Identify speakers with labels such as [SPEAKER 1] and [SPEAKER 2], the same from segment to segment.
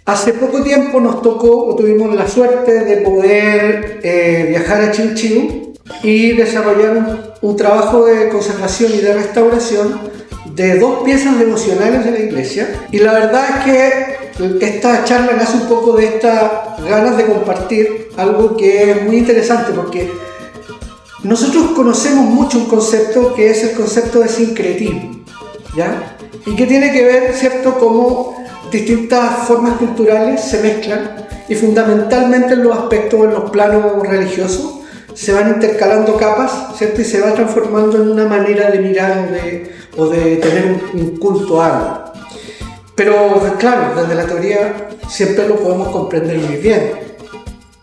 [SPEAKER 1] Hace poco tiempo nos tocó, o tuvimos la suerte de poder viajar a Chiu Chiu y desarrollar un trabajo de conservación y de restauración de 2 piezas devocionales de la iglesia. Y la verdad es que esta charla nace un poco de estas ganas de compartir algo que es muy interesante, porque nosotros conocemos mucho un concepto que es el concepto de sincretismo, ¿ya? Y que tiene que ver, ¿cierto?, cómo distintas formas culturales se mezclan y fundamentalmente en los aspectos, en los planos religiosos, se van intercalando capas, ¿cierto? Y se va transformando en una manera de mirar o de tener un culto a algo. Pero claro, desde la teoría siempre lo podemos comprender muy bien.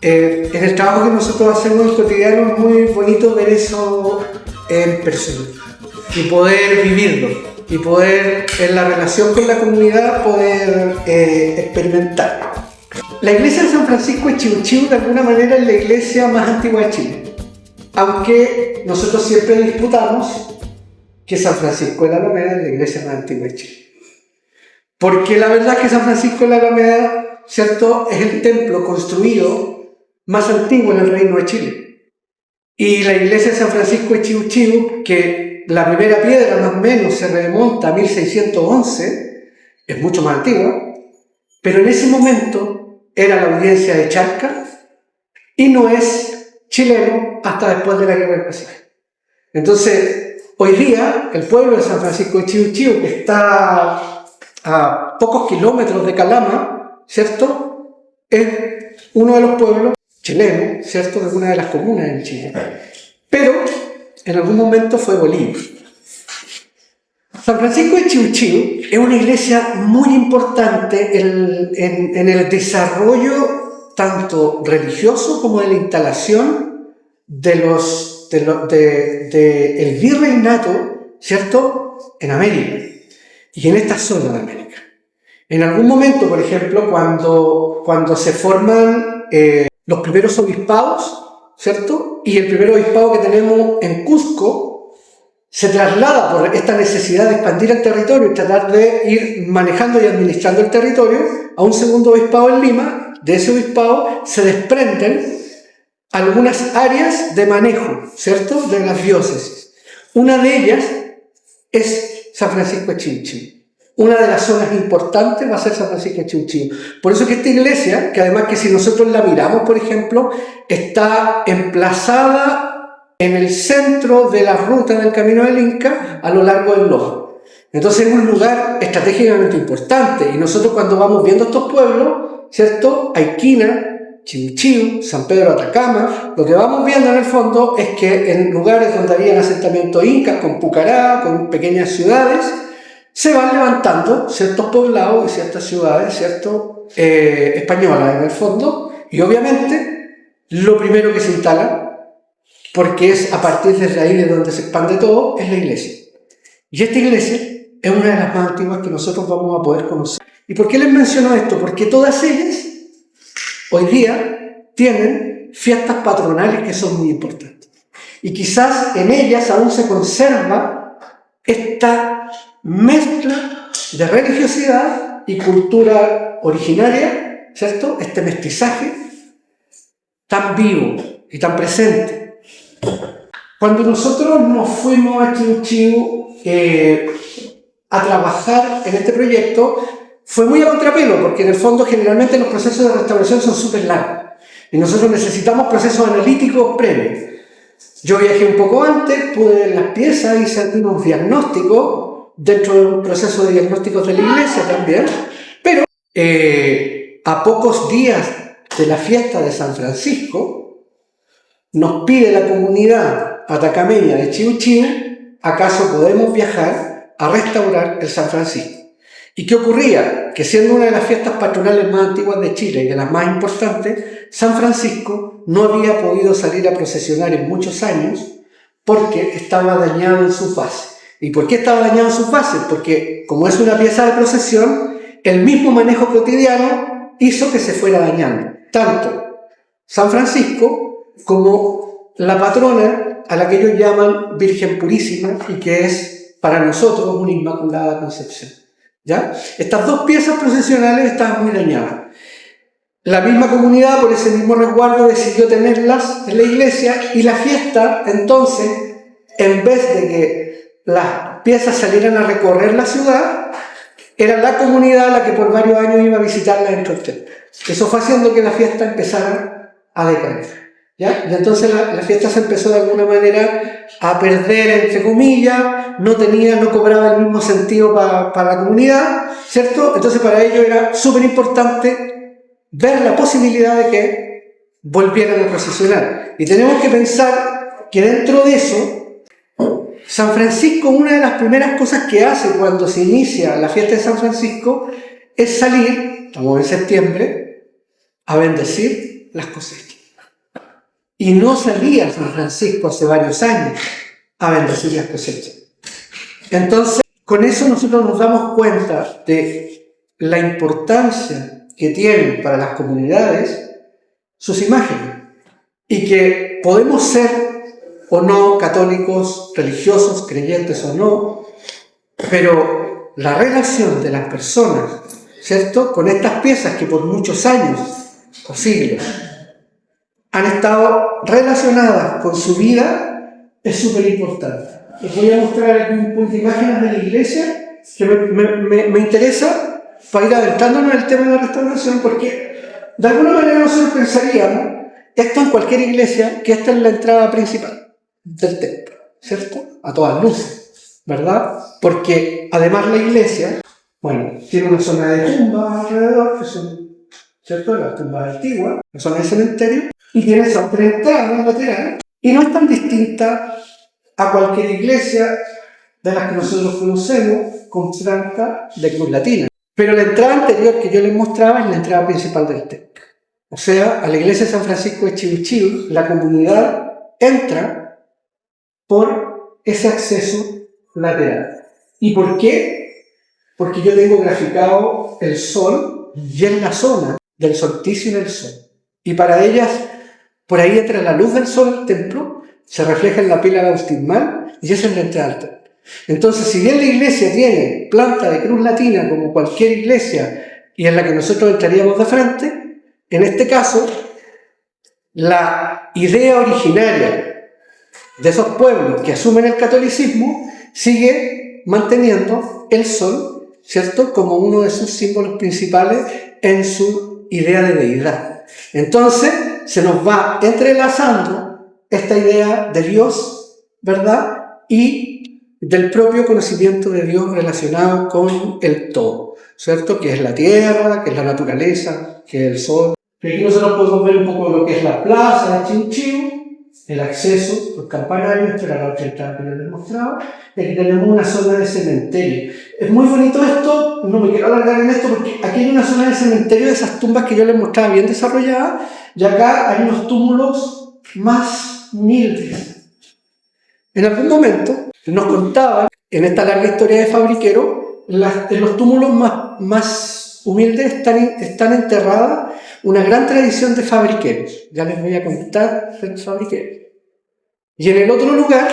[SPEAKER 1] En el trabajo que nosotros hacemos en el cotidiano es muy bonito ver eso en persona y poder vivirlo y poder en la relación con la comunidad poder experimentar. La iglesia de San Francisco de Chiu Chiu de alguna manera es la iglesia más antigua de Chile, aunque nosotros siempre disputamos que San Francisco de la Alameda es la iglesia más antigua de Chile, porque la verdad es que San Francisco de la Alameda, ¿cierto?, es el templo construido más antiguo en el Reino de Chile, y la iglesia de San Francisco de Chiu Chiu, que la primera piedra más o menos se remonta a 1611, es mucho más antigua, pero en ese momento era la audiencia de Charcas y no es chileno hasta después de la Guerra del Pacífico. Entonces, hoy día, el pueblo de San Francisco de Chiu Chiu, que está a pocos kilómetros de Calama, ¿cierto?, es uno de los pueblos chilenos, ¿cierto?, de una de las comunas en Chile. Pero en algún momento fue Bolivia. San Francisco de Chiu Chiu es una iglesia muy importante en el desarrollo tanto religioso como de la instalación del virreinato, ¿cierto?, en América y en esta zona de América. En algún momento, por ejemplo, cuando se forman los primeros obispados, ¿cierto?, y el primer obispado que tenemos en Cusco se traslada por esta necesidad de expandir el territorio y tratar de ir manejando y administrando el territorio a un segundo obispado en Lima. De ese obispado se desprenden algunas áreas de manejo, ¿cierto?, de las diócesis. Una de ellas es San Francisco de Chiu Chiu. Una de las zonas importantes va a ser San Francisco de Chiu Chiu. Por eso que esta iglesia, que además que si nosotros la miramos, por ejemplo, está emplazada en el centro de la ruta del Camino del Inca a lo largo del Loja. Entonces es un lugar estratégicamente importante y nosotros cuando vamos viendo estos pueblos, ¿cierto?, Aiquina, Chiu Chiu, San Pedro de Atacama, lo que vamos viendo en el fondo es que en lugares donde había asentamientos incas, con Pucará, con pequeñas ciudades, se van levantando ciertos poblados y ciertas ciudades, ¿cierto?, españolas en el fondo, y obviamente lo primero que se instala, porque es a partir de ahí de donde se expande todo, es la iglesia. Y esta iglesia es una de las más antiguas que nosotros vamos a poder conocer. ¿Y por qué les menciono esto? Porque todas ellas hoy día tienen fiestas patronales que son muy importantes. Y quizás en ellas aún se conserva esta mezcla de religiosidad y cultura originaria, ¿cierto?, este mestizaje tan vivo y tan presente. Cuando nosotros nos fuimos a Chiu Chiu a trabajar en este proyecto, fue muy a contrapelo, porque en el fondo generalmente los procesos de restauración son súper largos y nosotros necesitamos procesos analíticos previos. Yo viajé un poco antes, pude ver las piezas, hice unos diagnósticos dentro de un proceso de diagnósticos de la iglesia también, pero a pocos días de la fiesta de San Francisco nos pide la comunidad atacameña de Chiu Chiu, ¿acaso podemos viajar a restaurar el San Francisco? ¿Y qué ocurría? Que siendo una de las fiestas patronales más antiguas de Chile y de las más importantes, San Francisco no había podido salir a procesionar en muchos años porque estaba dañado en sus bases. ¿Y por qué estaba dañado en sus bases? Porque como es una pieza de procesión, el mismo manejo cotidiano hizo que se fuera dañando. Tanto San Francisco como la patrona a la que ellos llaman Virgen Purísima y que es para nosotros una Inmaculada Concepción. ¿Ya? Estas 2 piezas procesionales estaban muy dañadas. La misma comunidad, por ese mismo resguardo, decidió tenerlas en la iglesia, y la fiesta, entonces, en vez de que las piezas salieran a recorrer la ciudad, era la comunidad la que por varios años iba a visitarla dentro del templo. Eso fue haciendo que la fiesta empezara a decaer. ¿Ya? Y entonces la fiesta se empezó de alguna manera a perder, entre comillas, no cobraba el mismo sentido para la comunidad, ¿cierto? Entonces para ellos era súper importante ver la posibilidad de que volvieran a procesionar. Y tenemos que pensar que dentro de eso, San Francisco, una de las primeras cosas que hace cuando se inicia la fiesta de San Francisco es salir, estamos en septiembre, a bendecir las cosechas. Y no salía San Francisco hace varios años a bendecir las cosechas. Entonces, con eso nosotros nos damos cuenta de la importancia que tienen para las comunidades sus imágenes, y que podemos ser o no católicos, religiosos, creyentes o no, pero la relación de las personas, ¿cierto?, con estas piezas que por muchos años o siglos han estado relacionadas con su vida es súper importante. Les voy a mostrar aquí un punto de imágenes de la iglesia que me interesa para ir adentrándonos en el tema de la restauración, porque de alguna manera nosotros pensaríamos, esto en cualquier iglesia, que esta es la entrada principal del templo, ¿cierto? A todas luces, ¿verdad? Porque además la iglesia, bueno, tiene una zona de tumbas alrededor, que son, ¿cierto?, las tumbas antiguas, la zona de cementerio, y tiene esa otra entrada lateral, y no es tan distinta a cualquier iglesia de las que nosotros conocemos, con planta de cruz latina. Pero la entrada anterior que yo les mostraba es la entrada principal del templo. O sea, a la iglesia de San Francisco de Chivilchiv, la comunidad entra por ese acceso lateral. ¿Y por qué? Porque yo tengo graficado el sol y en la zona del solsticio del sol. Y para ellas, por ahí entra la luz del sol al templo, se refleja en la pila bautismal y esa es la entrada al templo. Entonces, si bien la iglesia tiene planta de cruz latina como cualquier iglesia y en la que nosotros entraríamos de frente, en este caso, la idea originaria de esos pueblos que asumen el catolicismo sigue manteniendo el sol, ¿cierto?, como uno de sus símbolos principales en su idea de deidad. Entonces, se nos va entrelazando esta idea de Dios, ¿verdad?, y del propio conocimiento de Dios relacionado con el todo, ¿cierto?, que es la tierra, que es la naturaleza, que es el sol. Aquí nosotros podemos ver un poco lo que es la plaza de Chivilchiv, el acceso, los campanarios, esta era la otra entrada que les mostraba, y aquí tenemos una zona de cementerio. Es muy bonito esto, no me quiero alargar en esto, porque aquí hay una zona de cementerio de esas tumbas que yo les mostraba bien desarrolladas, y acá hay unos túmulos más humildes. En algún momento nos contaban, en esta larga historia de Fabriquero, en los túmulos más humildes están enterradas una gran tradición de fabriqueros. Ya les voy a contar de los fabriqueros. Y en el otro lugar,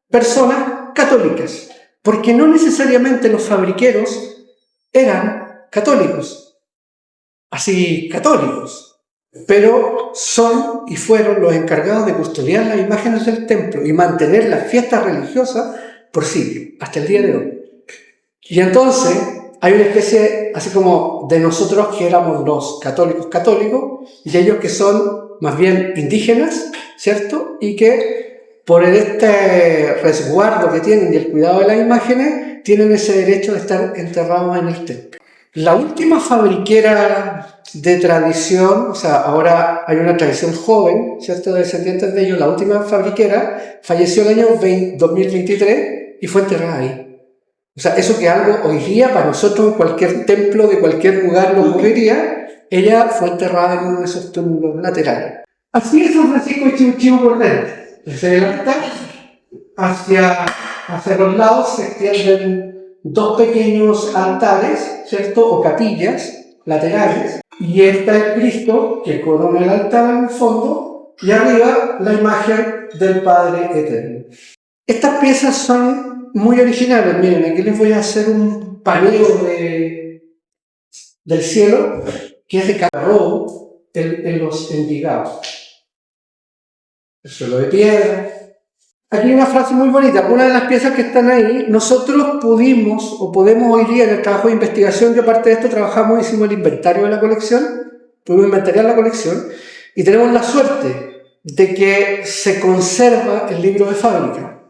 [SPEAKER 1] personas católicas, porque no necesariamente los fabriqueros eran católicos, así católicos, pero son y fueron los encargados de custodiar las imágenes del templo y mantener las fiestas religiosas por siglos, hasta el día de hoy. Y entonces hay una especie así como de nosotros que éramos los católicos y ellos que son más bien indígenas, ¿cierto? Y que por este resguardo que tienen y el cuidado de las imágenes tienen ese derecho de estar enterrados en el templo. La última fabriquera de tradición, o sea, ahora hay una tradición joven, ¿cierto?, de descendientes de ellos, la última fabriquera falleció el año 2023 y fue enterrada ahí. O sea, eso que algo hoy día para nosotros en cualquier templo de cualquier lugar no ocurriría, ella fue enterrada en uno de esos túmulos laterales. Así es San Francisco de Chivilchiv por dentro. Desde el altar hacia los lados se extienden dos pequeños altares, ¿cierto?, o capillas laterales, y está el Cristo que corona el altar en el fondo, y arriba la imagen del Padre Eterno. Estas piezas son muy originales. Miren, aquí les voy a hacer un paneo del cielo que es de carro en los Envigados. El suelo de piedra. Aquí hay una frase muy bonita. Una de las piezas que están ahí, nosotros pudimos o podemos hoy día en el trabajo de investigación, que aparte de esto trabajamos, hicimos el inventario de la colección, pudimos inventariar la colección y tenemos la suerte de que se conserva el libro de fábrica,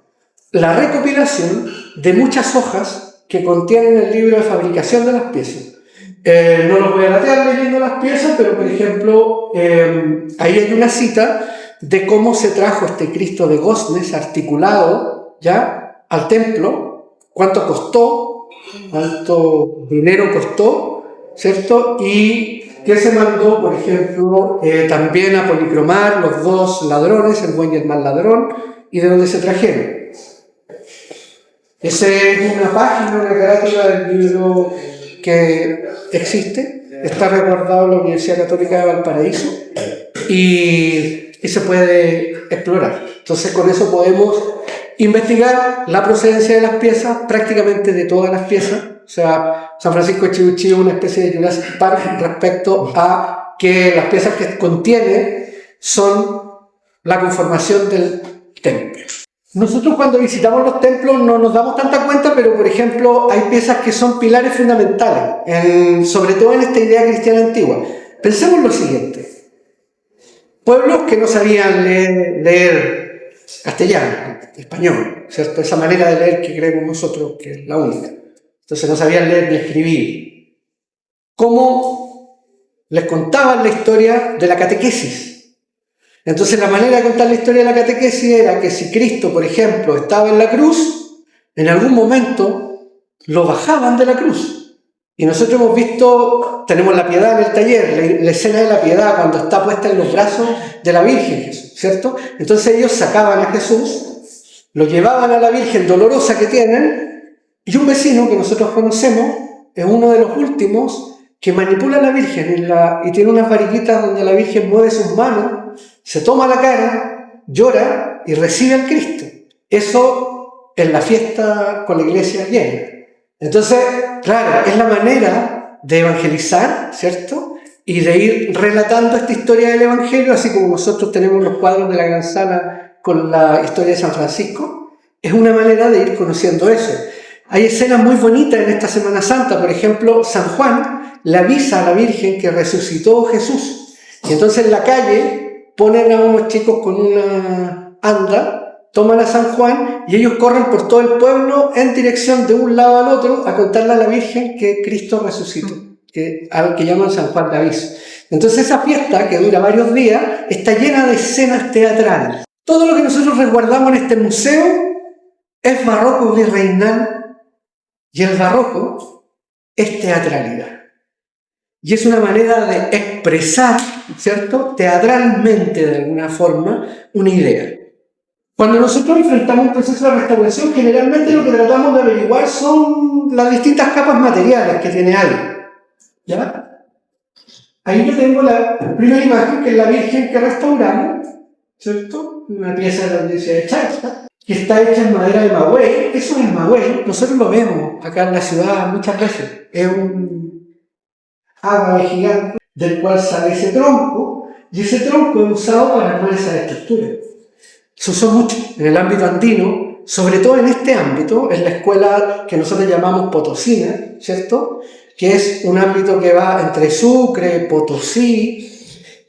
[SPEAKER 1] la recopilación de muchas hojas que contienen el libro de fabricación de las piezas. No los voy a latear leyendo las piezas, pero por ejemplo, ahí hay una cita de cómo se trajo este Cristo de goznes articulado ya al templo, cuánto costó, cuánto dinero costó, ¿cierto? Y que se mandó, por ejemplo, también a policromar los dos ladrones, el buen y el mal ladrón, y de dónde se trajeron. Esa es una página, una carátula del libro que existe, está resguardado en la Universidad Católica de Valparaíso y se puede explorar. Entonces con eso podemos investigar la procedencia de las piezas, prácticamente de todas las piezas. O sea, San Francisco de Chibuchí es una especie de Jurassic Park respecto a que las piezas que contiene son la conformación del templo. Nosotros cuando visitamos los templos no nos damos tanta cuenta, pero por ejemplo hay piezas que son pilares fundamentales, sobre todo en esta idea cristiana antigua. Pensemos lo siguiente. Pueblos que no sabían leer castellano, español, ¿cierto? Esa manera de leer que creemos nosotros que es la única. Entonces no sabían leer ni escribir. ¿Cómo les contaban la historia de la catequesis? Entonces la manera de contar la historia de la catequesis era que si Cristo, por ejemplo, estaba en la cruz, en algún momento lo bajaban de la cruz. Y nosotros hemos visto, tenemos la piedad en el taller, la escena de la piedad cuando está puesta en los brazos de la Virgen Jesús, ¿cierto? Entonces ellos sacaban a Jesús, lo llevaban a la Virgen dolorosa que tienen, y un vecino que nosotros conocemos es uno de los últimos que manipula a la Virgen y tiene unas variquitas donde la Virgen mueve sus manos, se toma la cara, llora y recibe al Cristo. Eso en la fiesta con la iglesia llena. Entonces, claro, es la manera de evangelizar, ¿cierto? Y de ir relatando esta historia del Evangelio, así como nosotros tenemos los cuadros de la Gran Sala con la historia de San Francisco. Es una manera de ir conociendo eso. Hay escenas muy bonitas en esta Semana Santa. Por ejemplo, San Juan le avisa a la Virgen que resucitó Jesús. Y entonces en la calle ponen a unos chicos con una anda, toman a San Juan y ellos corren por todo el pueblo en dirección de un lado al otro a contarle a la Virgen que Cristo resucitó, algo que llaman San Juan de Aviso. Entonces esa fiesta, que dura varios días, está llena de escenas teatrales. Todo lo que nosotros resguardamos en este museo es barroco virreinal y el barroco es teatralidad. Y es una manera de expresar, ¿cierto?, teatralmente de alguna forma, una idea. Cuando nosotros enfrentamos un proceso de restauración, generalmente lo que tratamos de averiguar son las distintas capas materiales que tiene algo. ¿Ya? Ahí yo tengo la primera imagen, que es la Virgen que restauramos, ¿cierto? Una pieza de la iglesia de Chacha, que está hecha en madera de maguey. Eso es maguey, nosotros lo vemos acá en la ciudad muchas veces. Es un ágave gigante del cual sale ese tronco, y ese tronco es usado para armar esa estructura. Se usó mucho en el ámbito andino, sobre todo en este ámbito, en la escuela que nosotros llamamos potosina, ¿cierto? Que es un ámbito que va entre Sucre, Potosí,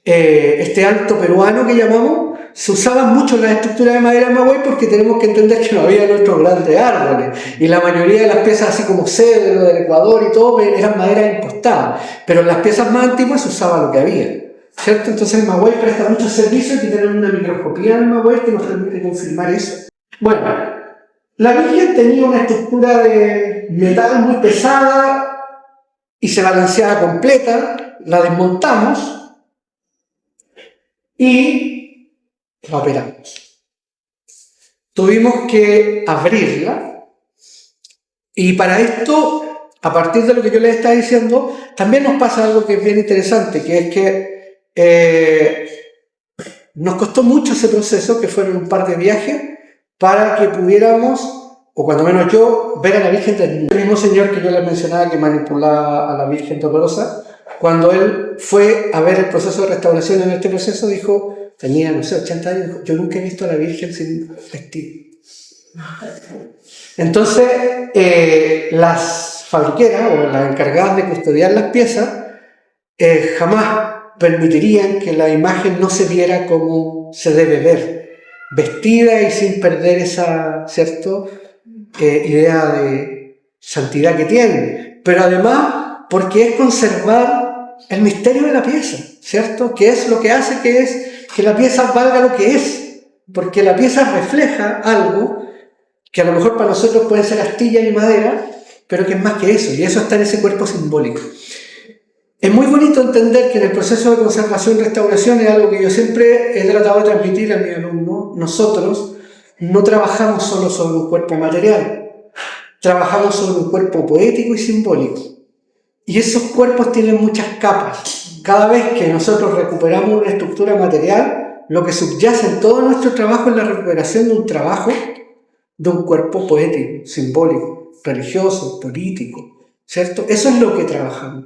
[SPEAKER 1] este alto peruano que llamamos. Se usaban mucho las estructuras de madera de maguey porque tenemos que entender que no había nuestros grandes árboles y la mayoría de las piezas, así como cedro del Ecuador y todo, eran madera impostada, pero en las piezas más antiguas se usaba lo que había, ¿cierto? Entonces el maguey presta muchos servicios y tenemos una microscopía del maguey que nos permite confirmar eso. Bueno, la Virgen tenía una estructura de metal muy pesada y se balanceaba completa, la desmontamos y la operamos. Tuvimos que abrirla y para esto, a partir de lo que yo les estaba diciendo, también nos pasa algo que es bien interesante, que es que nos costó mucho ese proceso, que fueron un par de viajes, para que pudiéramos, o cuando menos yo, ver a la Virgen del mismo señor que yo les mencionaba que manipulaba a la Virgen dolorosa, Cuando él fue a ver el proceso de restauración, en este proceso dijo, tenía, no sé, 80 años, dijo, yo nunca he visto a la Virgen sin vestido. Entonces, las fabriqueras o las encargadas de custodiar las piezas jamás permitirían que la imagen no se viera como se debe ver, vestida y sin perder esa, ¿cierto?, idea de santidad que tiene, pero además porque es conservar el misterio de la pieza, ¿cierto?, que es lo que hace que la pieza valga lo que es, porque la pieza refleja algo que a lo mejor para nosotros puede ser astilla y madera, pero que es más que eso, y eso está en ese cuerpo simbólico. Es muy bonito entender que en el proceso de conservación y restauración es algo que yo siempre he tratado de transmitir a mis alumnos. Nosotros no trabajamos solo sobre un cuerpo material, trabajamos sobre un cuerpo poético y simbólico. Y esos cuerpos tienen muchas capas. Cada vez que nosotros recuperamos una estructura material, lo que subyace en todo nuestro trabajo es la recuperación de un trabajo, de un cuerpo poético, simbólico, religioso, político, ¿cierto? Eso es lo que trabajamos.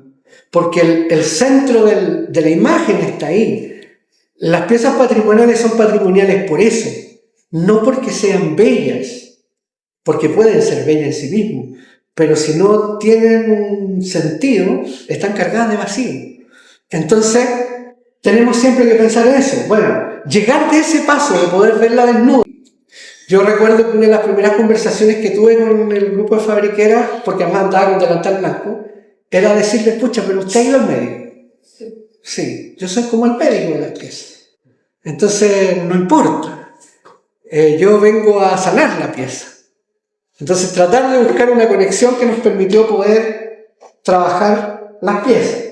[SPEAKER 1] Porque el centro de la imagen está ahí. Las piezas patrimoniales son patrimoniales por eso, no porque sean bellas, porque pueden ser bellas en sí mismas, pero si no tienen un sentido, están cargadas de vacío. Entonces, tenemos siempre que pensar en eso. Bueno, llegar de ese paso de poder verla desnuda. Yo recuerdo que una de las primeras conversaciones que tuve con el grupo de fabriqueras, porque además andaba con delantal blanco, era decirle, pucha, pero usted ha ido al médico. Sí, yo soy como el médico de las piezas. Entonces, no importa. Yo vengo a sanar la pieza. Entonces, tratar de buscar una conexión que nos permitió poder trabajar las piezas.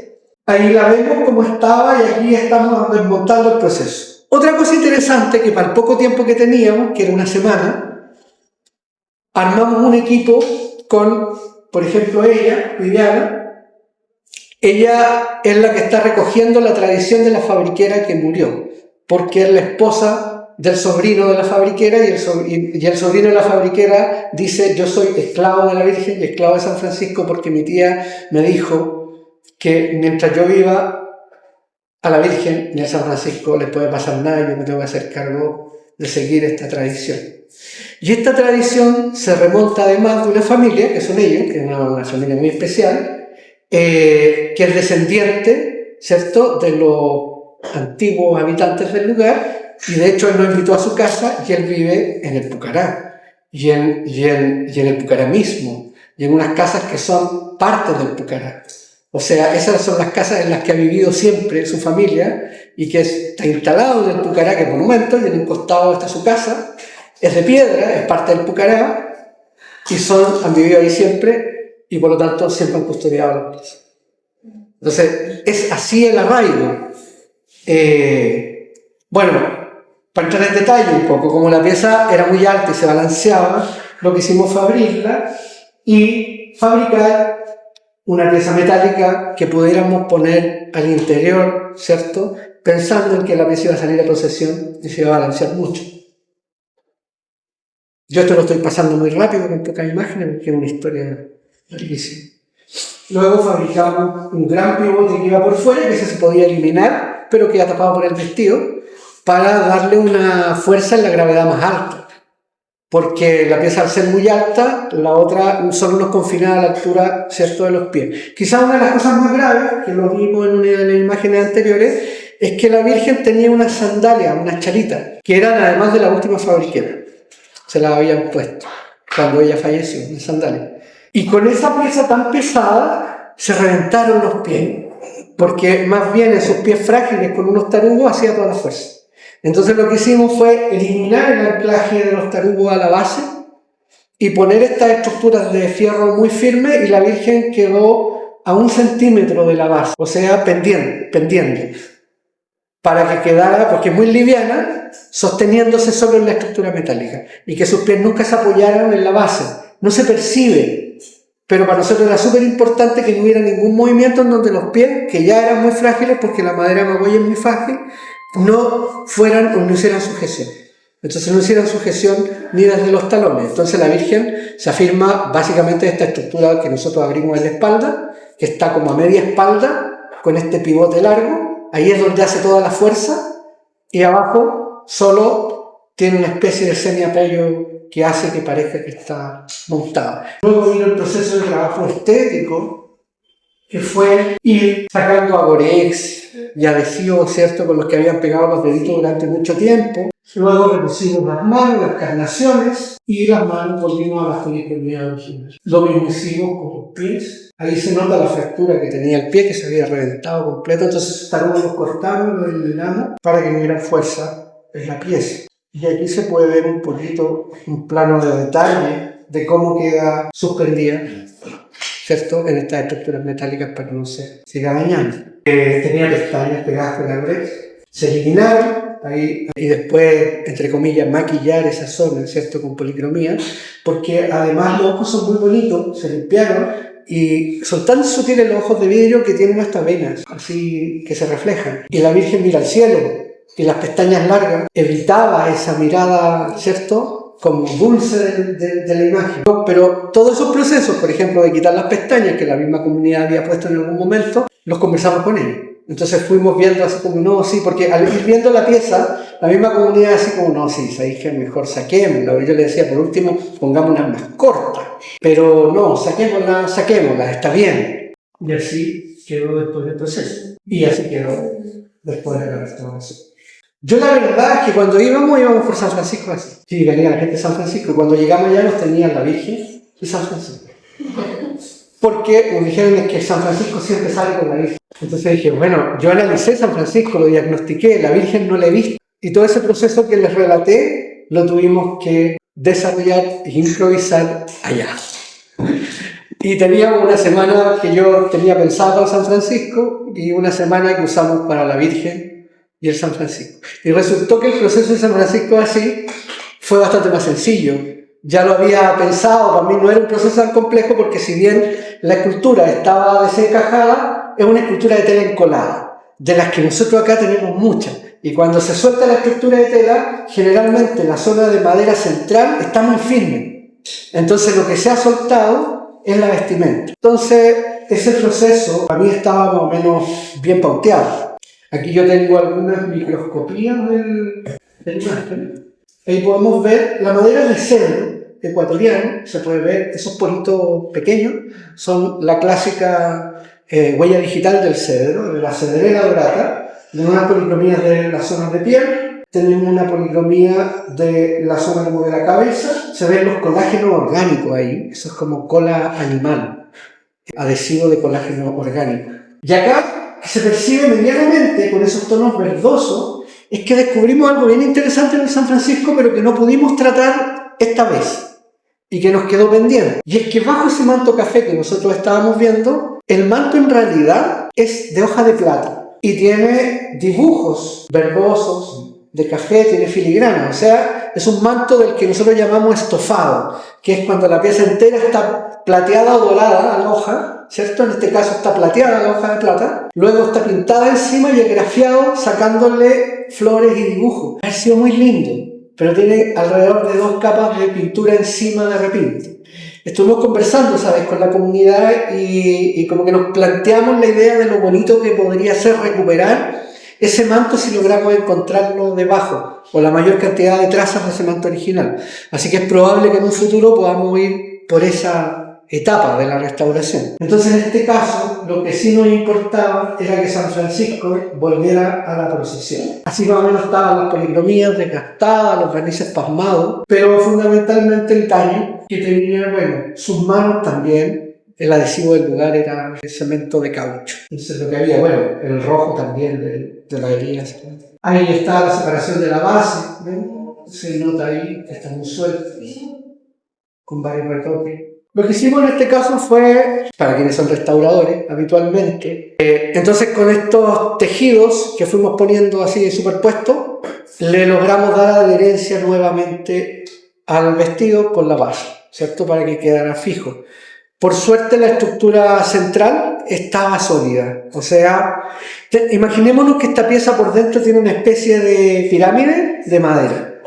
[SPEAKER 1] Ahí la vemos como estaba y aquí estamos desmontando el proceso. Otra cosa interesante, que para el poco tiempo que teníamos, que era una semana, armamos un equipo con, por ejemplo, ella, Viviana. Ella es la que está recogiendo la tradición de la fabriquera que murió, porque es la esposa del sobrino de la fabriquera y el sobrino de la fabriquera dice, yo soy esclavo de la Virgen y esclavo de San Francisco porque mi tía me dijo que mientras yo viva a la Virgen ni a San Francisco le puede pasar nada y yo me tengo que hacer cargo de seguir esta tradición. Y esta tradición se remonta además de una familia, que son ellos, que es una familia muy especial, que es descendiente, ¿cierto?, de los antiguos habitantes del lugar, y de hecho él nos invitó a su casa y él vive en el Pucará, y en el Pucará mismo, y en unas casas que son parte del Pucará. O sea, esas son las casas en las que ha vivido siempre su familia y que está instalado en el Pucará, que es monumento, y en un costado está su casa, es de piedra, es parte del Pucará, y han vivido ahí siempre, y por lo tanto siempre han custodiado la pieza. Entonces, es así el arraigo. Bueno, para entrar en detalle un poco, como la pieza era muy alta y se balanceaba, lo que hicimos fue abrirla y fabricar una pieza metálica que pudiéramos poner al interior, ¿cierto?, pensando en que la pieza iba a salir a procesión y se iba a balancear mucho. Yo esto lo estoy pasando muy rápido con pocas imágenes porque es una historia larguísima. Luego fabricamos un gran pivote que iba por fuera, que se podía eliminar, pero que iba tapado por el vestido, para darle una fuerza en la gravedad más alta. Porque la pieza al ser muy alta, la otra solo nos confinaba a la altura, ¿cierto?, de los pies. Quizás una de las cosas más graves, que lo vimos en una de las imágenes anteriores, es que la Virgen tenía unas sandalias, unas chalitas, que eran además de la última fabriquera. Se las habían puesto cuando ella falleció, unas sandalias. Y con esa pieza tan pesada se reventaron los pies, porque más bien esos pies frágiles con unos tarugos hacía toda la fuerza. Entonces lo que hicimos fue eliminar el anclaje de los tarugos a la base y poner estas estructuras de fierro muy firmes y la Virgen quedó a 1 centímetro de la base, o sea, pendiente, para que quedara, porque es muy liviana, sosteniéndose solo en la estructura metálica y que sus pies nunca se apoyaran en la base. No se percibe, pero para nosotros era súper importante que no hubiera ningún movimiento en donde los pies, que ya eran muy frágiles porque la madera magoya es muy frágil, no fueran o no hicieran sujeción. Entonces no hicieran sujeción ni desde los talones. Entonces la Virgen se afirma básicamente esta estructura que nosotros abrimos en la espalda, que está como a media espalda, con este pivote largo, ahí es donde hace toda la fuerza, y abajo solo tiene una especie de semiapoyo que hace que parezca que está montado. Luego vino el proceso de trabajo estético, que fue ir sacando agorex y adhesivos, ¿cierto?, con los que habían pegado los deditos durante mucho tiempo. Luego repusimos las manos, las carnaciones, y las manos volvimos a las policromías originales. Lo mismo hicimos con los pies. Ahí se nota la fractura que tenía el pie, que se había reventado completo, entonces tarugo los cortamos, los eliminamos para que no hubiera fuerza en la pieza. Y aquí se puede ver un poquito un plano de detalle de cómo queda suspendida, ¿cierto?, en estas estructuras metálicas para que no se siga dañando. Tenía pestañas pegadas con agorex, se eliminaron ahí, y después, entre comillas, maquillar esa zona, ¿cierto?, con policromía, porque además los ojos son muy bonitos, se limpiaron, y son tan sutiles los ojos de vidrio que tienen hasta venas, así que se reflejan. Y la Virgen mira al cielo, y las pestañas largas evitaba esa mirada, ¿cierto?, como dulce de la imagen. Pero todos esos procesos, por ejemplo, de quitar las pestañas, que la misma comunidad había puesto en algún momento, los conversamos con ellos. Entonces fuimos viendo así como, no, sí, porque al ir viendo la pieza, la misma comunidad así como, no, sí, sabéis que mejor saquémosla. Yo le decía, por último, pongámosla más corta. Pero no, saquémosla, está bien. Y así quedó después del proceso. Y así quedó después de la restauración. Yo la verdad es que cuando íbamos por San Francisco así. Sí, venía la gente de San Francisco, y cuando llegamos allá nos tenían la Virgen y San Francisco. Porque nos dijeron que San Francisco siempre sale con la Virgen. Entonces dije, bueno, yo analicé San Francisco, lo diagnostiqué, la Virgen no la he visto. Y todo ese proceso que les relaté lo tuvimos que desarrollar e improvisar allá. Y teníamos una semana que yo tenía pensado para San Francisco y una semana que usamos para la Virgen y el San Francisco. Y resultó que el proceso de San Francisco así fue bastante más sencillo. Ya lo había pensado, para mí no era un proceso tan complejo porque si bien la escultura estaba desencajada, es una escultura de tela encolada, de las que nosotros acá tenemos muchas. Y cuando se suelta la estructura de tela, generalmente la zona de madera central está muy firme. Entonces lo que se ha soltado es la vestimenta. Entonces ese proceso a mí estaba más o menos bien pauteado. Aquí yo tengo algunas microscopías del imagen. Ahí podemos ver la madera de cedro ecuatoriano, se puede ver esos poritos pequeños, son la clásica huella digital del cedro, de la cedrera dorata. Tenemos unas policromías de las zonas de piel, tenemos una policromía de la zona como de la cabeza, se ven los colágenos orgánicos ahí, eso es como cola animal, adhesivo de colágeno orgánico. Y acá se percibe medianamente con esos tonos verdosos, es que descubrimos algo bien interesante en el San Francisco, pero que no pudimos tratar esta vez y que nos quedó pendiente. Y es que bajo ese manto café que nosotros estábamos viendo, el manto en realidad es de hoja de plata y tiene dibujos verdosos de café, tiene filigrana, o sea, es un manto del que nosotros llamamos estofado, que es cuando la pieza entera está plateada o dorada a la hoja, ¿cierto? En este caso está plateada la hoja de plata, luego está pintada encima y agrafiado sacándole flores y dibujos. Ha sido muy lindo, pero tiene alrededor de 2 capas de pintura encima de repinte. Estuvimos conversando, ¿sabes?, con la comunidad y como que nos planteamos la idea de lo bonito que podría ser recuperar ese manto si logramos encontrarlo debajo, o la mayor cantidad de trazas de ese manto original. Así que es probable que en un futuro podamos ir por esa etapa de la restauración. Entonces, en este caso, lo que sí nos importaba era que San Francisco volviera a la procesión. Así más o menos estaban las policromías desgastadas, los barnices pasmados, pero fundamentalmente el daño que tenía, bueno, sus manos también. El adhesivo del lugar era el cemento de caucho. Entonces lo que había, bueno, el rojo también de la herida. Ahí está la separación de la base, ¿ven? Se nota ahí que está muy suelto, con varios retoques. Lo que hicimos en este caso fue, para quienes son restauradores habitualmente, entonces con estos tejidos que fuimos poniendo así superpuestos, le logramos dar adherencia nuevamente al vestido con la base, ¿cierto? Para que quedara fijo. Por suerte la estructura central estaba sólida, o sea, imaginémonos que esta pieza por dentro tiene una especie de pirámide de madera,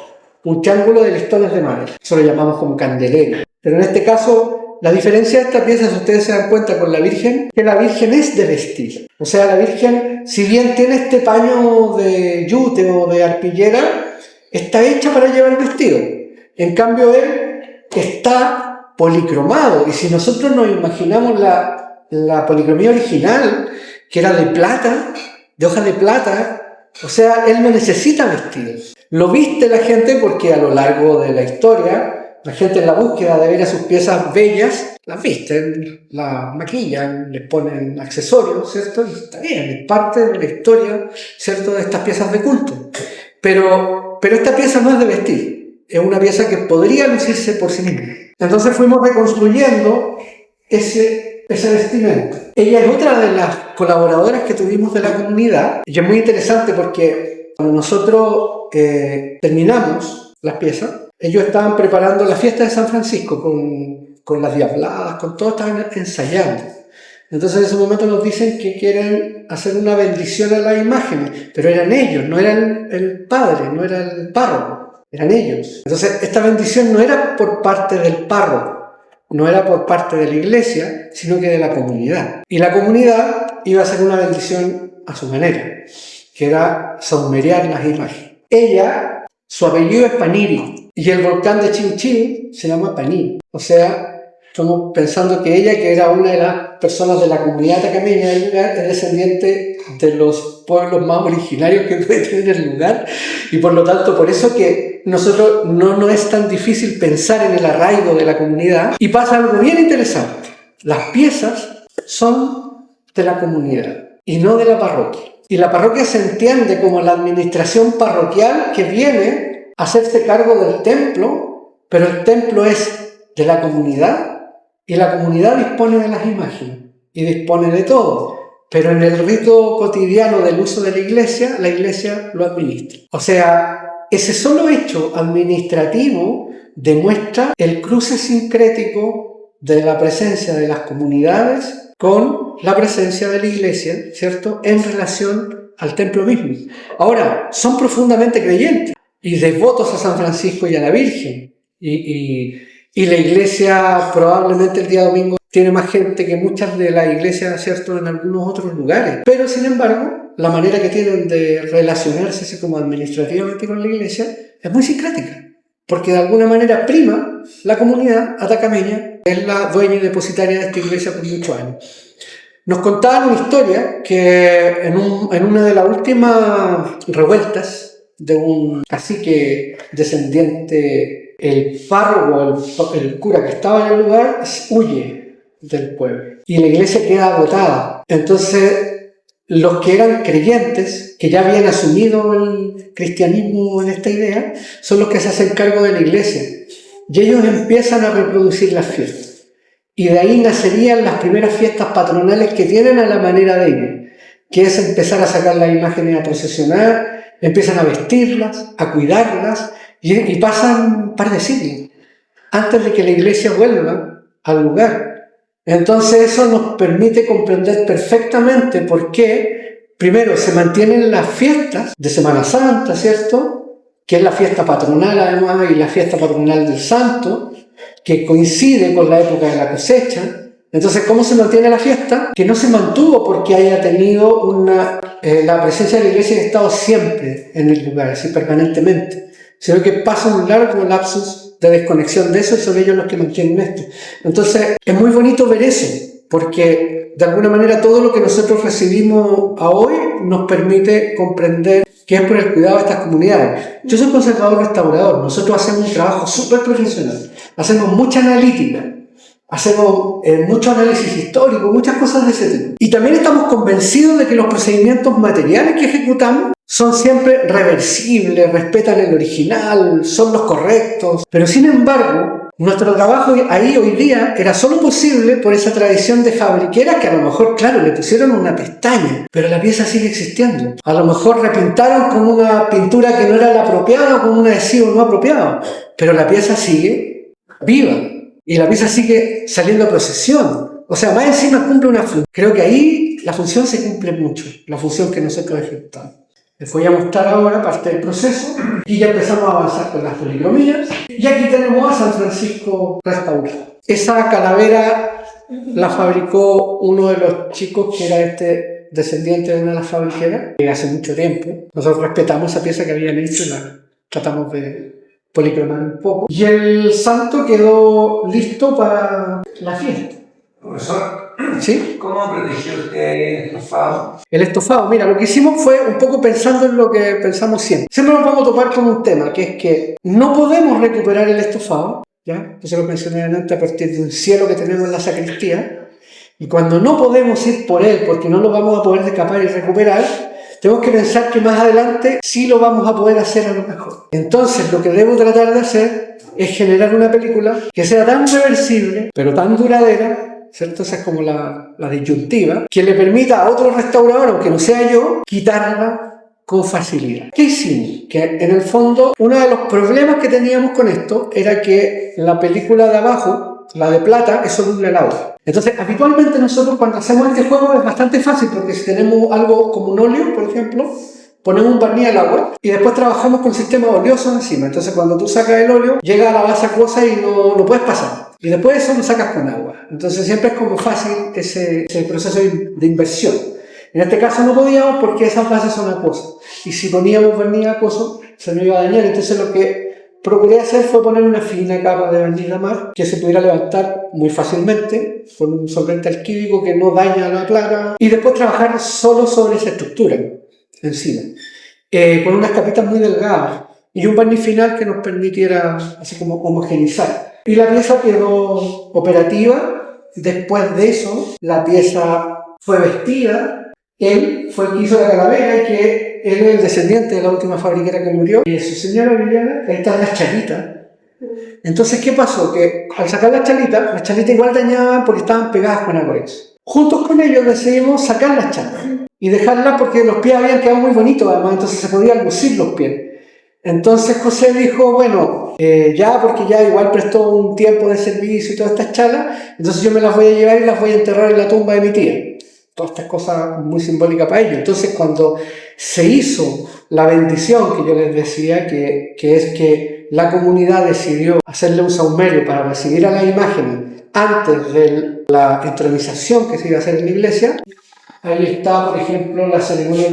[SPEAKER 1] un triángulo de listones de madera, eso lo llamamos como candelera, pero en este caso la diferencia de esta pieza, si ustedes se dan cuenta con la Virgen, que la Virgen es de vestir. O sea, la Virgen, si bien tiene este paño de yute o de arpillera, está hecha para llevar vestido. En cambio, él está policromado. Y si nosotros nos imaginamos la policromía original, que era de plata, de hoja de plata, o sea, él no necesita vestidos. Lo viste la gente porque a lo largo de la historia, la gente en la búsqueda de ver a sus piezas bellas, las visten, las maquillan, les ponen accesorios, ¿cierto? Y está bien, es parte de la historia, ¿cierto?, de estas piezas de culto. Pero esta pieza no es de vestir, es una pieza que podría lucirse por sí misma. Entonces fuimos reconstruyendo ese vestimenta. Ella es otra de las colaboradoras que tuvimos de la comunidad, y es muy interesante porque cuando nosotros terminamos las piezas, ellos estaban preparando la fiesta de San Francisco con las diabladas, con todo, estaban ensayando. Entonces en ese momento nos dicen que quieren hacer una bendición a las imágenes, pero eran ellos, no era el padre, no era el párroco, eran ellos. Entonces esta bendición no era por parte del párroco, no era por parte de la iglesia, sino que de la comunidad. Y la comunidad iba a hacer una bendición a su manera, que era saumerear las imágenes. Ella, su apellido es Paniri, y el volcán de Chinchín se llama Paní. O sea, estamos pensando que ella, que era una de las personas de la comunidad atacameña del lugar, es descendiente de los pueblos más originarios que puede tener el lugar, y por lo tanto, por eso que nosotros no es tan difícil pensar en el arraigo de la comunidad. Y pasa algo bien interesante. Las piezas son de la comunidad y no de la parroquia. Y la parroquia se entiende como la administración parroquial que viene a hacerse cargo del templo, pero el templo es de la comunidad y la comunidad dispone de las imágenes y dispone de todo. Pero en el rito cotidiano del uso de la iglesia lo administra. O sea, ese solo hecho administrativo demuestra el cruce sincrético de la presencia de las comunidades con la presencia de la iglesia, ¿cierto?, en relación al templo mismo. Ahora, son profundamente creyentes y devotos a San Francisco y a la Virgen. Y la iglesia probablemente el día domingo tiene más gente que muchas de las iglesias, ¿cierto?, en algunos otros lugares. Pero, sin embargo, la manera que tienen de relacionarse así como administrativamente con la iglesia es muy sincrética. Porque de alguna manera prima la comunidad atacameña, es la dueña y depositaria de esta iglesia por muchos años. Nos contaban una historia que en una de las últimas revueltas de un cacique descendiente, el párroco, el cura que estaba en el lugar, huye del pueblo y la iglesia queda agotada. Entonces los que eran creyentes, que ya habían asumido el cristianismo en esta idea, son los que se hacen cargo de la iglesia y ellos empiezan a reproducir las fiestas, y de ahí nacerían las primeras fiestas patronales que tienen a la manera de ellos, que es empezar a sacar las imágenes a procesionar, empiezan a vestirlas, a cuidarlas, y pasan un par de siglos antes de que la iglesia vuelva al lugar. Entonces eso nos permite comprender perfectamente por qué, primero, se mantienen las fiestas de Semana Santa, ¿cierto?, que es la fiesta patronal además, y la fiesta patronal del santo, que coincide con la época de la cosecha. Entonces, ¿cómo se mantiene la fiesta? Que no se mantuvo porque haya tenido la presencia de la iglesia, ha estado siempre en el lugar, así permanentemente, sino que pasa un largo lapsus de desconexión de eso, y son ellos los que mantienen esto. Entonces, es muy bonito ver eso, porque de alguna manera todo lo que nosotros recibimos a hoy nos permite comprender que es por el cuidado de estas comunidades. Yo soy conservador restaurador, nosotros hacemos un trabajo súper profesional, hacemos mucha analítica, hacemos mucho análisis histórico, muchas cosas de ese tipo. Y también estamos convencidos de que los procedimientos materiales que ejecutamos son siempre reversibles, respetan el original, son los correctos. Pero sin embargo, nuestro trabajo ahí hoy día era solo posible por esa tradición de fabriquera que a lo mejor, claro, le pusieron una pestaña, pero la pieza sigue existiendo. A lo mejor repintaron con una pintura que no era la apropiada o con un adhesivo no apropiado, pero la pieza sigue viva y la pieza sigue saliendo a procesión. O sea, más encima cumple una función. Creo que ahí la función se cumple mucho, la función que nosotros ejecutamos. Les voy a mostrar ahora parte del proceso y ya empezamos a avanzar con las policromías. Y aquí tenemos a San Francisco restaurado. Esa calavera la fabricó uno de los chicos que era descendiente de una de las fabriqueras, hace mucho tiempo. Nosotros respetamos esa pieza que habían hecho y la tratamos de policromar un poco. Y el santo quedó listo para la fiesta.
[SPEAKER 2] Profesor,
[SPEAKER 1] ¿Sí?
[SPEAKER 2] ¿cómo protegió usted el estofado?
[SPEAKER 1] El estofado, mira, lo que hicimos fue un poco pensando en lo que pensamos siempre. Siempre nos vamos a topar con un tema, que es que no podemos recuperar el estofado, ¿ya? Yo se lo mencioné antes a partir de un cielo que tenemos en la sacristía, y cuando no podemos ir por él, porque no lo vamos a poder escapar y recuperar, tenemos que pensar que más adelante sí lo vamos a poder hacer a lo mejor. Entonces, lo que debo tratar de hacer es generar una película que sea tan reversible, pero tan duradera, ¿cierto? Esa es como la disyuntiva, que le permita a otro restaurador, aunque no sea yo, quitarla con facilidad. ¿Qué hicimos? Que en el fondo, uno de los problemas que teníamos con esto era que la película de abajo, la de plata, es soluble al agua. Entonces, habitualmente nosotros cuando hacemos este juego es bastante fácil, porque si tenemos algo como un óleo, por ejemplo, ponemos un barniz al agua y después trabajamos con sistemas oleosos encima. Entonces, cuando tú sacas el óleo, llega a la base acuosa y no puedes pasar. Y después eso lo sacas con agua. Entonces siempre es como fácil ese proceso de inversión. En este caso no podíamos porque esas bases son acuosas. Y si poníamos barniz acuoso, se nos iba a dañar. Entonces lo que procuré hacer fue poner una fina capa de barniz de mar que se pudiera levantar muy fácilmente con un solvente alquílico que no daña la placa. Y después trabajar solo sobre esa estructura encima. Con unas capitas muy delgadas. Y un barniz final que nos permitiera así como homogeneizar. Y la pieza quedó operativa. Después de eso, la pieza fue vestida. Él fue el que hizo la calavera y que él es el descendiente de la última fabriquera que murió. Y su señora Viviana, ahí están las chalitas. Entonces, ¿qué pasó? Que al sacar las chalitas igual dañaban porque estaban pegadas con acordes. Juntos con ellos decidimos sacar las chalas y dejarlas porque los pies habían quedado muy bonitos, además, entonces se podían lucir los pies. Entonces José dijo, bueno, ya porque ya igual prestó un tiempo de servicio y todas estas chalas, entonces yo me las voy a llevar y las voy a enterrar en la tumba de mi tía. Todas estas cosas muy simbólicas para ellos. Entonces cuando se hizo la bendición que yo les decía, que es que la comunidad decidió hacerle un saumerio para recibir a las imágenes antes de la entronización que se iba a hacer en la iglesia, ahí está, por ejemplo, la ceremonia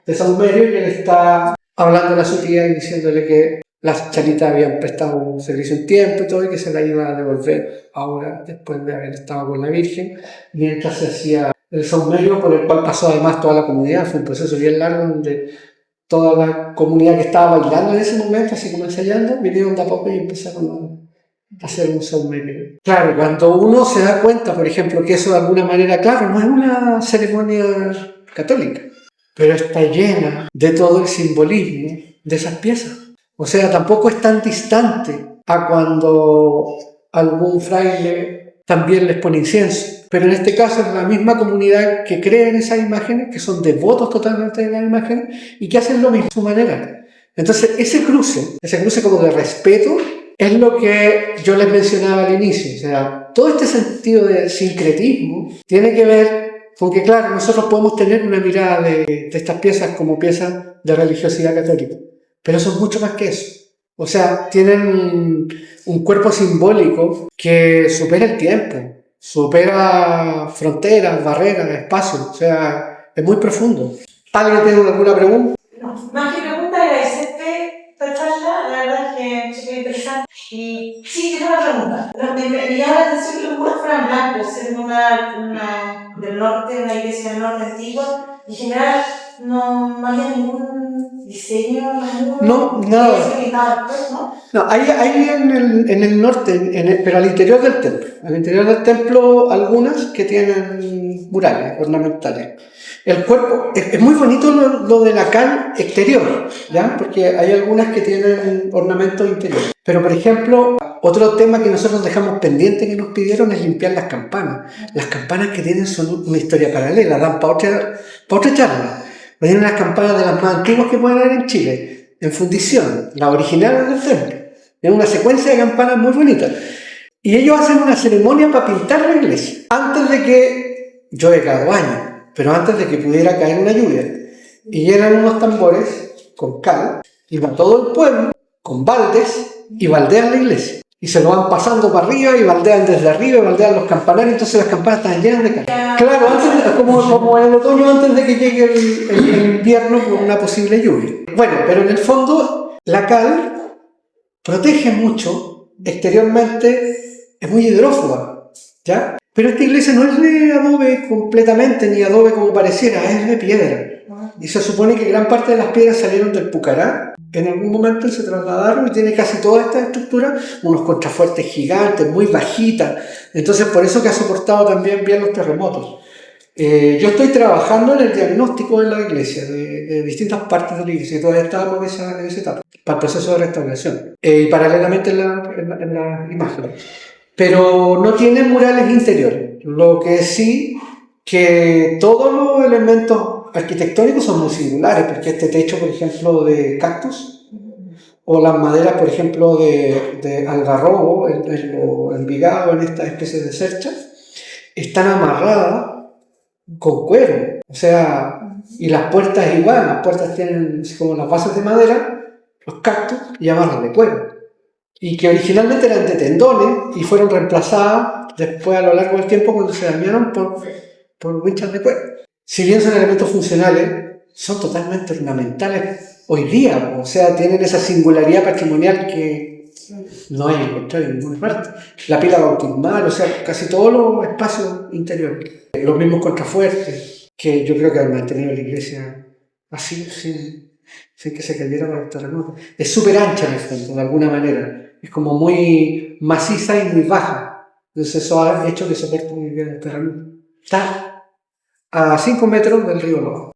[SPEAKER 1] de saumerio y él está hablando a su tía y diciéndole que las chalitas habían prestado un servicio un tiempo y todo, y que se la iba a devolver ahora, después de haber estado con la Virgen, mientras se hacía el saumerio, por el cual pasó además toda la comunidad. Fue un proceso bien largo donde toda la comunidad que estaba bailando en ese momento, así como ensayando, vinieron de a poco y empezaron a hacer un saumerio. Claro, cuando uno se da cuenta, por ejemplo, que eso de alguna manera, claro, no es una ceremonia católica, pero está llena de todo el simbolismo de esas piezas. O sea, tampoco es tan distante a cuando algún fraile también les pone incienso. Pero en este caso es la misma comunidad que cree en esas imágenes, que son devotos totalmente de las imágenes y que hacen lo mismo a su manera. Entonces, ese cruce como de respeto, es lo que yo les mencionaba al inicio. O sea, todo este sentido de sincretismo tiene que ver porque claro, nosotros podemos tener una mirada de estas piezas como piezas de religiosidad católica, pero son mucho más que eso. O sea, tienen un cuerpo simbólico que supera el tiempo, supera fronteras, barreras, espacios. O sea, es muy profundo. ¿Alguien tiene alguna pregunta?
[SPEAKER 3] No, más que pregunta, agradecerte esta charla, la verdad es que es súper interesante. Y sí, tengo una pregunta. Me llama la atención que los muros fueran blancos, en una del norte, una iglesia del norte antigua. En general, no había ningún diseño,
[SPEAKER 1] no, nada. No, hay en el norte, pero al interior del templo. Al interior del templo, algunas que tienen murales ornamentales. El cuerpo, es muy bonito lo de la cal exterior, ¿ya? Porque hay algunas que tienen ornamentos interiores. Pero, por ejemplo, otro tema que nosotros dejamos pendiente que nos pidieron es limpiar las campanas. Las campanas que tienen son una historia paralela, dan para otra charla. Tienen las campanas de las más antiguas que pueden haber en Chile, en fundición, la original del templo. Es una secuencia de campanas muy bonita. Y ellos hacen una ceremonia para pintar la iglesia, antes de que llueva cada año. Pero antes de que pudiera caer una lluvia. y eran unos tambores con cal, iba todo el pueblo con baldes y baldean la iglesia. Y se lo van pasando para arriba y baldean desde arriba y baldean los campanarios, entonces las campanas están llenas de cal. Claro, como en el otoño antes de que llegue el invierno con una posible lluvia. Bueno, pero en el fondo la cal protege mucho exteriormente, es muy hidrófuga, ¿ya? Pero esta iglesia no es de adobe completamente, ni adobe como pareciera, es de piedra. Y se supone que gran parte de las piedras salieron del Pucará. En algún momento se trasladaron y tiene casi toda esta estructura, unos contrafuertes gigantes, muy bajitas. Entonces, por eso que ha soportado también bien los terremotos. Yo estoy trabajando en el diagnóstico de la iglesia, de distintas partes de la iglesia, y todavía estábamos en esa etapa, para el proceso de restauración. Y paralelamente en la imagen. Pero no tiene murales interiores. Lo que sí, que todos los elementos arquitectónicos son muy singulares, porque este techo, por ejemplo, de cactus, o las maderas, por ejemplo, de algarrobo, envigado en esta especie de cercha, están amarradas con cuero. O sea, y las puertas igual, las puertas tienen como las bases de madera, los cactus, y amarran de cuero. Y que originalmente eran de tendones y fueron reemplazadas después a lo largo del tiempo cuando se dañaron por winchas de cuero. Si bien son elementos funcionales, son totalmente ornamentales hoy día, o sea, tienen esa singularidad patrimonial que no hay encontrado en ninguna parte. La pila bautismal, o sea, casi todos los espacios interiores. Los mismos contrafuertes, que yo creo que han mantenido la iglesia así, sin que se cayera por el terremoto. Es súper ancha en el fondo, de alguna manera. Es como muy maciza y muy baja. Entonces eso ha hecho que soporte muy bien el terremoto. Está a 5 metros del río Loa.